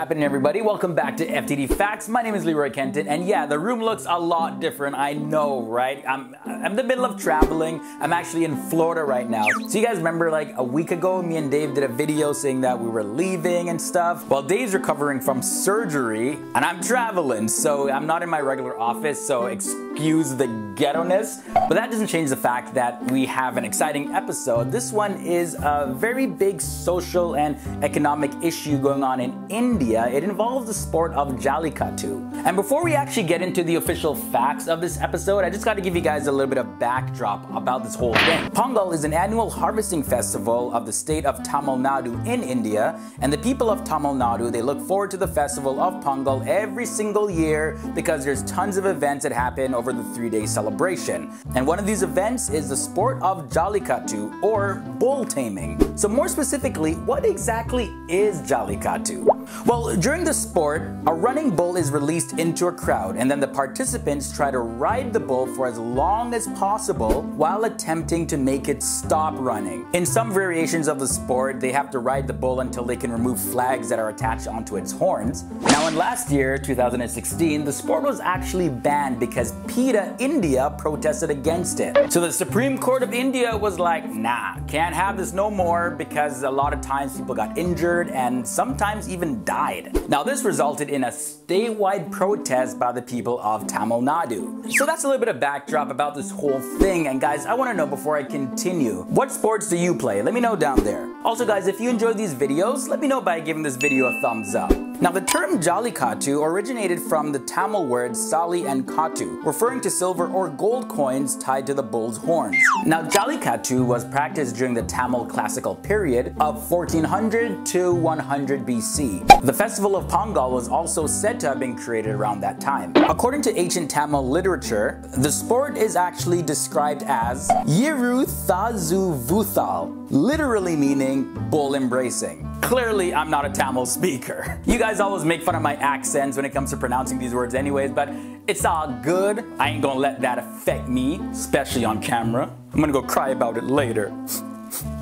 happening, everybody? Welcome back to FTD Facts. My name is Leroy Kenton, and yeah, the room looks a lot different. I know, right? I'm in the middle of traveling. I'm actually in Florida right now. So you guys remember like a week ago, me and Dave did a video saying that we were leaving and stuff? Well, Dave's recovering from surgery, and I'm traveling, so I'm not in my regular office, so excuse the ghetto-ness. But that doesn't change the fact that we have an exciting episode. This one is a very big social and economic issue going on in India. It involves the sport of Jallikattu. And before we actually get into the official facts of this episode, I just got to give you guys a little bit of backdrop about this whole thing. Pongal is an annual harvesting festival of the state of Tamil Nadu in India, and the people of Tamil Nadu, they look forward to the festival of Pongal every single year because there's tons of events that happen over the 3-day celebration. And one of these events is the sport of Jallikattu, or bull taming. So more specifically, what exactly is Jallikattu? Well, during the sport, a running bull is released into a crowd, and then the participants try to ride the bull for as long as possible while attempting to make it stop running. In some variations of the sport, they have to ride the bull until they can remove flags that are attached onto its horns. Now, in last year, 2016, the sport was actually banned because PETA India protested against it. So the Supreme Court of India was like, nah, can't have this no more, because a lot of times people got injured and sometimes even died. Now, this resulted in a statewide protest by the people of Tamil Nadu. So that's a little bit of backdrop about this whole thing. And guys, I want to know before I continue, what sports do you play? Let me know down there. Also guys, if you enjoyed these videos, let me know by giving this video a thumbs up. Now, the term Jallikattu originated from the Tamil words Sali and Kattu, referring to silver or gold coins tied to the bull's horns. Now, Jallikattu was practiced during the Tamil classical period of 1400 to 100 BC. The festival of Pongal was also said to have been created around that time. According to ancient Tamil literature, the sport is actually described as Yiru Thazu Vuthal, literally meaning bull embracing. Clearly, I'm not a Tamil speaker. You guys always make fun of my accents when it comes to pronouncing these words anyways, but it's all good. I ain't gonna let that affect me, especially on camera. I'm gonna go cry about it later.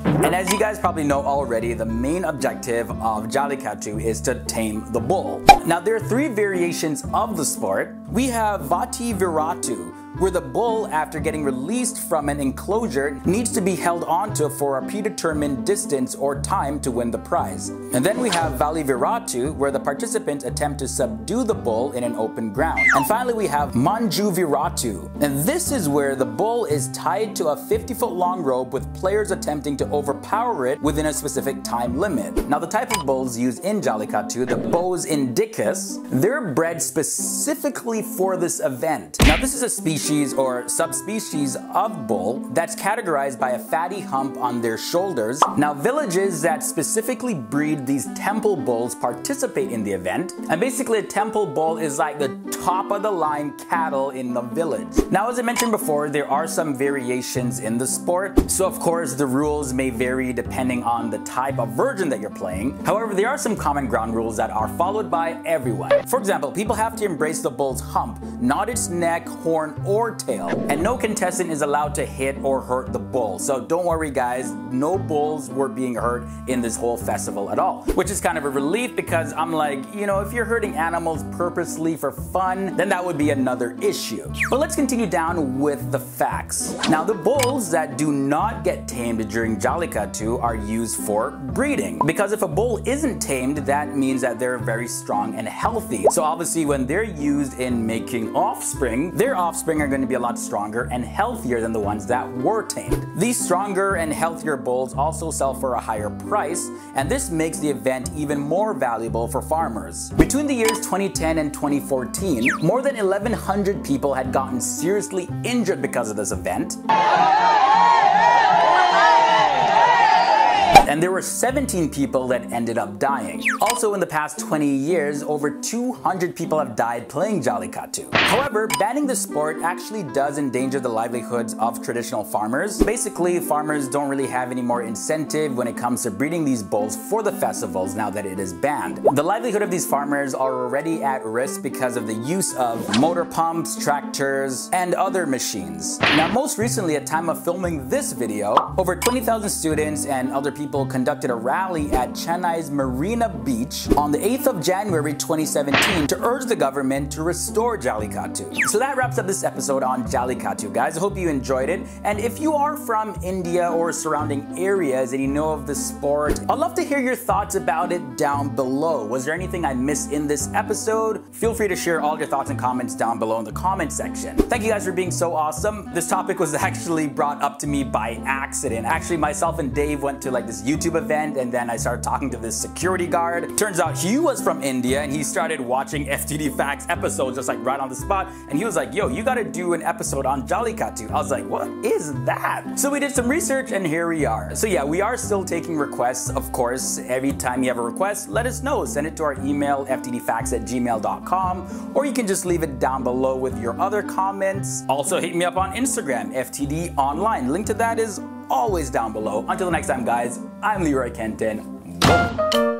And as you guys probably know already, the main objective of Jallikattu is to tame the bull. Now, there are 3 variations of the sport. We have Vati Viratu, where the bull, after getting released from an enclosure, needs to be held onto for a predetermined distance or time to win the prize. And then we have Vali Viratu, where the participants attempt to subdue the bull in an open ground. And finally, we have Manju Viratu, and this is where the bull is tied to a 50-foot long rope with players attempting to overpower it within a specific time limit. Now, the type of bulls used in Jallikattu, the Bos indicus, they're bred specifically for this event. Now, this is a species or subspecies of bull that's categorized by a fatty hump on their shoulders. Now, villages that specifically breed these temple bulls participate in the event, and basically a temple bull is like the top of the line cattle in the village. Now, as I mentioned before, there are some variations in the sport, so of course the rules may vary depending on the type of version that you're playing. However, there are some common ground rules that are followed by everyone. For example, people have to embrace the bull's hump, not its neck, horn, or tail. And no contestant is allowed to hit or hurt the bull. So don't worry guys, no bulls were being hurt in this whole festival at all. Which is kind of a relief, because I'm like, you know, if you're hurting animals purposely for fun, then that would be another issue. But let's continue down with the facts. Now, the bulls that do not get tamed during Jallikattu are used for breeding. Because if a bull isn't tamed, that means that they're very strong and healthy. So obviously when they're used in making offspring, their offspring are going to be a lot stronger and healthier than the ones that were tamed. These stronger and healthier bulls also sell for a higher price, and this makes the event even more valuable for farmers. Between the years 2010 and 2014, more than 1,100 people had gotten seriously injured because of this event. And there were 17 people that ended up dying. Also, in the past 20 years, over 200 people have died playing Jallikattu. However, banning the sport actually does endanger the livelihoods of traditional farmers. Basically, farmers don't really have any more incentive when it comes to breeding these bulls for the festivals now that it is banned. The livelihood of these farmers are already at risk because of the use of motor pumps, tractors, and other machines. Now, most recently, at time of filming this video, over 20,000 students and other people people conducted a rally at Chennai's Marina Beach on the 8th of January 2017 to urge the government to restore Jallikattu. So that wraps up this episode on Jallikattu, guys. I hope you enjoyed it. And if you are from India or surrounding areas and you know of the sport, I'd love to hear your thoughts about it down below. Was there anything I missed in this episode? Feel free to share all your thoughts and comments down below in the comment section. Thank you guys for being so awesome. This topic was actually brought up to me by accident. Actually, myself and Dave went to like this YouTube event, and then I started talking to this security guard. Turns out he was from India, and he started watching FTD Facts episodes just like right on the spot, and he was like, yo, you gotta do an episode on Jallikattu. I was like, what is that? So we did some research, and here we are. So yeah, we are still taking requests, of course. Every time you have a request, let us know. Send it to our email, ftdfacts@gmail.com, or you can just leave it down below with your other comments. Also, hit me up on Instagram, FTD Online. Link to that is always down below. Until next time, guys, I'm Leroy Kenton. Boom.